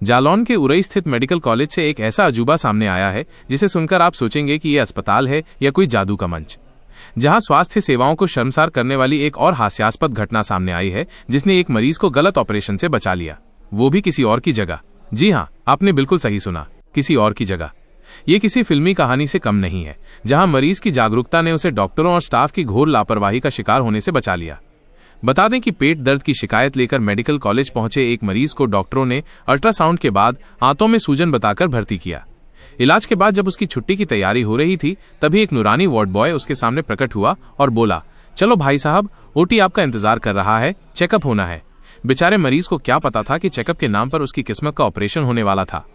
जालौन के उरई स्थित medical college से एक ऐसा अजूबा सामने आया है जिसे सुनकर आप सोचेंगे कि यह अस्पताल है या कोई जादू का मंच, जहां स्वास्थ्य सेवाओं को शर्मसार करने वाली एक और हास्यास्पद घटना सामने आई है जिसने एक मरीज को गलत ऑपरेशन से बचा लिया, वो भी किसी और की जगह। जी हाँ, आपने बिल्कुल सही सुना, किसी और की जगह। ये किसी फिल्मी कहानी से कम नहीं है, जहां मरीज की जागरूकता ने उसे डॉक्टरों और स्टाफ की घोर लापरवाही का शिकार होने से बचा लिया। बता दें कि पेट दर्द की शिकायत लेकर मेडिकल कॉलेज पहुंचे एक मरीज को डॉक्टरों ने अल्ट्रासाउंड के बाद आंतों में सूजन बताकर भर्ती किया। इलाज के बाद जब उसकी छुट्टी की तैयारी हो रही थी, तभी एक नूरानी वार्ड बॉय उसके सामने प्रकट हुआ और बोला, चलो भाई साहब, ओटी आपका इंतजार कर रहा है, चेकअप होना है। बेचारे मरीज को क्या पता था कि चेकअप के नाम पर उसकी किस्मत का ऑपरेशन होने वाला था।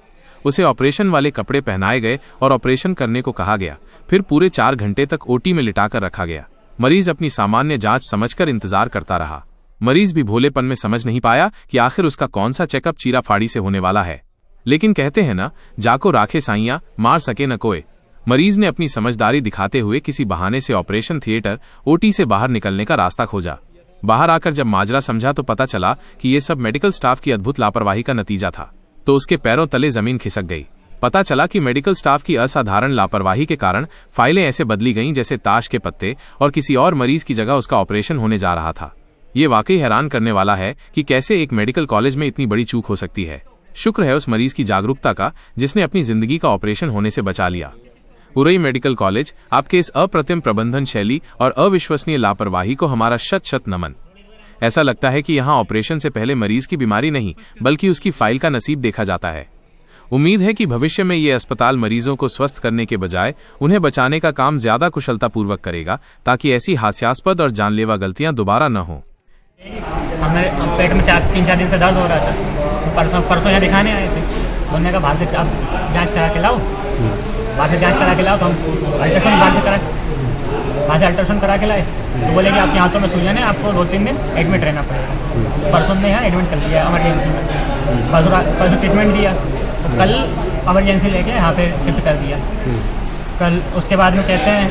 उसे ऑपरेशन वाले कपड़े पहनाए गए और ऑपरेशन करने को कहा गया। फिर पूरे 4 घंटे तक ओटी में लिटाकर रखा गया। मरीज अपनी सामान्य जांच समझकर इंतजार करता रहा। मरीज भी भोलेपन में समझ नहीं पाया कि आखिर उसका कौन सा चेकअप चीरा फाड़ी से होने वाला है। लेकिन कहते हैं ना, जाको राखे साइयां, मार सके न कोई। मरीज ने अपनी समझदारी दिखाते हुए किसी बहाने से ऑपरेशन थिएटर ओटी से बाहर निकलने का रास्ता खोजा। बाहर आकर जब माजरा समझा तो पता चला कि ये सब मेडिकल स्टाफ की अद्भुत लापरवाही का नतीजा था। तो उसके पैरों तले जमीन खिसक गई। पता चला कि मेडिकल स्टाफ की असाधारण लापरवाही के कारण फाइलें ऐसे बदली गईं जैसे ताश के पत्ते, और किसी और मरीज की जगह उसका ऑपरेशन होने जा रहा था। ये वाकई हैरान करने वाला है कि कैसे एक मेडिकल कॉलेज में इतनी बड़ी चूक हो सकती है। शुक्र है उस मरीज की जागरूकता का जिसने अपनी जिंदगी का ऑपरेशन होने से बचा लिया। उरई मेडिकल कॉलेज, आपके इस अप्रतिम प्रबंधन शैली और अविश्वसनीय लापरवाही को हमारा शत शत नमन। ऐसा लगता है कि यहाँ ऑपरेशन से पहले मरीज की बीमारी नहीं, बल्कि उसकी फाइल का नसीब देखा जाता है। उम्मीद है कि भविष्य में ये अस्पताल मरीजों को स्वस्थ करने के बजाय उन्हें बचाने का काम ज्यादा कुशलतापूर्वक करेगा, ताकि ऐसी हास्यास्पद और जानलेवा गलतियां दोबारा न हों। हमें पेट में 3-4 दिन से दर्द हो रहा था। परसों यहाँ दिखाने आए थे। उन्होंने कहा बाहर से आप जाँच करा के लाओ, बाहर से जाँच करा के लाओ। तो हम अल्ट्रासाउंड करा के लाए। तो बोले कि आपके हाथों में सूजन है, आपको 2-3 दिन एडमिट रहना पड़ेगा। परसों ने यहाँ एडमिट कर लिया इमरजेंसी में। परसों ट्रीटमेंट दिया, तो कल इमरजेंसी लेके यहाँ पे शिफ्ट कर दिया। कल उसके बाद में कहते हैं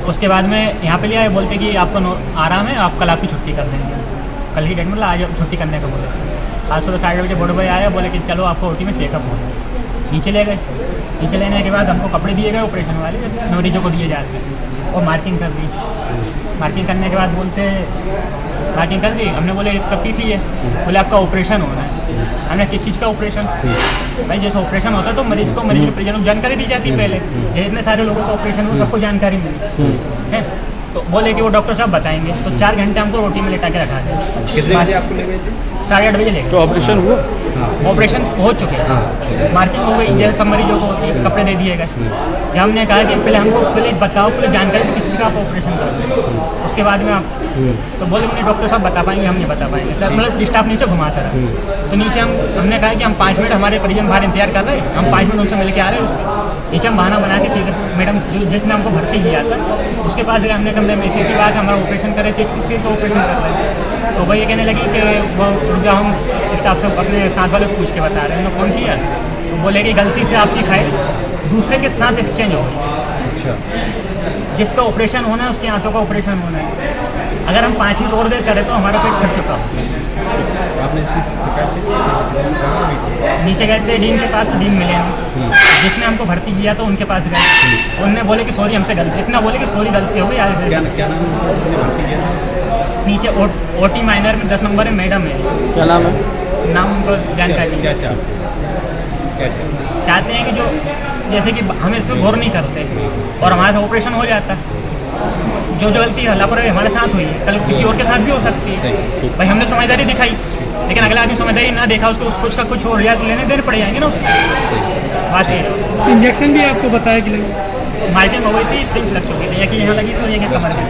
उसके बाद में यहाँ पे लिया, बोलते कि आपको आराम है, आप कल आपकी छुट्टी कर देंगे। कल ही डेट मतलब आज छुट्टी करने को बोले। आज सुबह 8:30 बजे बोर्ड बॉय आया, बोले कि चलो आपको ओटी में चेकअप हो। नीचे ले गए। नीचे लेने के बाद हमको कपड़े दिए गए ऑपरेशन वाले, मरीजों को दिए जाते हैं, और मार्किंग कर दी। मार्किंग करने के बाद बोलते मार्किंग कर दी। हमने बोले इसका पीसी है, बोले आपका ऑपरेशन होना है। हमने किस चीज़ का ऑपरेशन? भाई जैसे ऑपरेशन होता है तो मरीज के परिजनों को जानकारी दी जाती है। पहले इतने सारे लोगों का ऑपरेशन हो, सबको जानकारी मिली है। तो बोले कि वो डॉक्टर साहब बताएंगे। तो 4 घंटे हमको रोटी में लिटा के रखा था। कितने बजे आपको ले गए थे? 8:30 बजे ले गए। तो ऑपरेशन हुआ? ऑपरेशन हो चुके हैं, मार्किंग हो गई, जैसे सब मरीजों को होती है, कपड़े दे दिए गए। जब हमने कहा कि पहले बताओ, पहले जानकारी किस चीज़ का आप ऑपरेशन करो, उसके बाद में आप। तो बोले नहीं डॉक्टर साहब बता पाएंगे, हम नहीं बता पाएंगे। सर मतलब स्टाफ नीचे घुमाता रहा। तो नीचे हमने कहा कि हम 5 मिनट, हमारे परिजन बाहर इंतजार कर रहे हैं, हम 5 मिनट उनसे मिल के आ रहे हैं। नीचे हम बहाना बना के मैडम जिसने हमको भर्ती किया था उसके पास हमने कहा मैम इसी बात हमारा ऑपरेशन करे, किस चीज़ का ऑपरेशन कर रहे हैं। तो वही कहने लगी कि वो जो हम स्टाफ से अपने साथ वाले को पूछ के बता रहे हैं। उन्होंने फ़ोन किया तो बोले कि गलती से आपकी फाइल दूसरे के साथ एक्सचेंज हो गई। अच्छा। जिसका ऑपरेशन होना है उसके हाथों का ऑपरेशन होना है। अगर हम 5 मिनट और देर करें तो हमारा पेट फट चुका हो। आपने नीचे गए थे डीन के पास, डीन मिले नहीं। जिसने हमको भर्ती किया तो उनके पास गए, उन्होंने बोले कि सॉरी हमसे गलती, इतना बोले कि सॉरी गलती हो गई। क्या नाम भर्ती किया? नीचे ओटी माइनर में 10 नंबर है, मैडम है। क्या नाम है? नाम उनको जानकारी। क्या चाहते हैं कि जो जैसे कि हमें इसमें गौर नहीं करते और हमारा ऑपरेशन हो जाता है। जो गलती है लापरवाही हमारे साथ हुई है, कल किसी और के साथ भी हो सकती है। भाई हमने समझदारी दिखाई, लेकिन अगला आदमी समझदारी ना देखा, उसको कुछ का कुछ हो रहा तो लेने देने पड़ जाएंगे ना। बात ये इंजेक्शन भी आपको बताया कि लगी? मार्किंग हो गई थी, स्ट्रिंग्स लग चुकी थी, एक यहाँ लगी थी और एक कमर में।